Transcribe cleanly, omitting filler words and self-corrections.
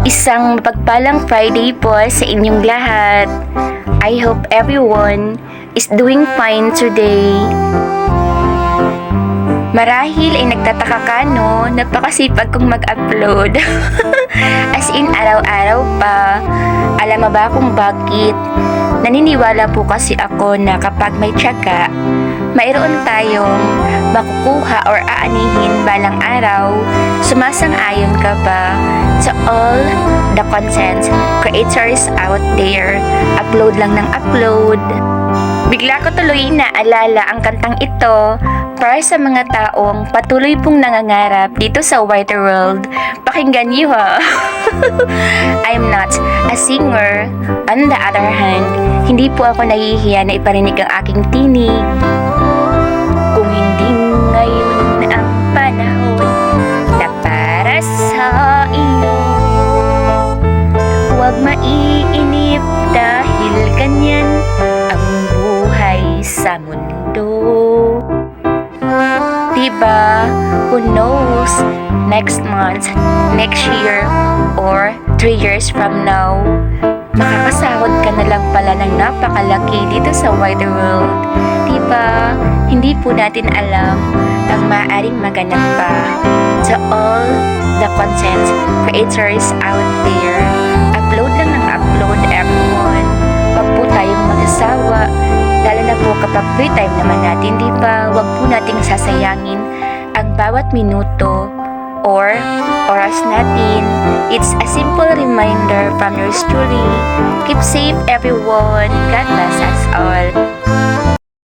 Isang mapagpalang Friday po sa inyong lahat. I hope everyone is doing fine today. Marahil ay nagtataka ka, no? Napakasipag kong mag-upload. As in, araw-araw pa. Alam mo ba kung bakit? Naniniwala po kasi ako na kapag may tiyaga, mayroon tayong makukuha or aanihin balang araw. Sumasang-ayon ka ba to all the content creators out there? Upload lang ng upload. Bigla ko tuloy naalala ang kantang ito para sa mga taong patuloy pong nangangarap dito sa wide world. Pakinggan niyo ha. I'm not a singer. On the other hand, hindi po ako nahihiya na iparinig ang aking tinig. Kung hindi ngayon ang panahon na para sa iyo, huwag maiinip dahil ganyan ang buhay sa mundo. Diba? Who knows? Next month, next year, or 3 years from now, makakasahod ka na lang pala ng napakalaki dito sa wide world. Diba? Hindi po natin alam ang maaaring maganap pa. To all the content creators out there, upload lang ng upload, everyone. Huwag po tayong magsasawa. Lalo na po kapag free time naman natin, di ba? Huwag po nating sasayangin ang bawat minuto or oras natin. It's a simple reminder from yours truly. Keep safe everyone. God bless us all.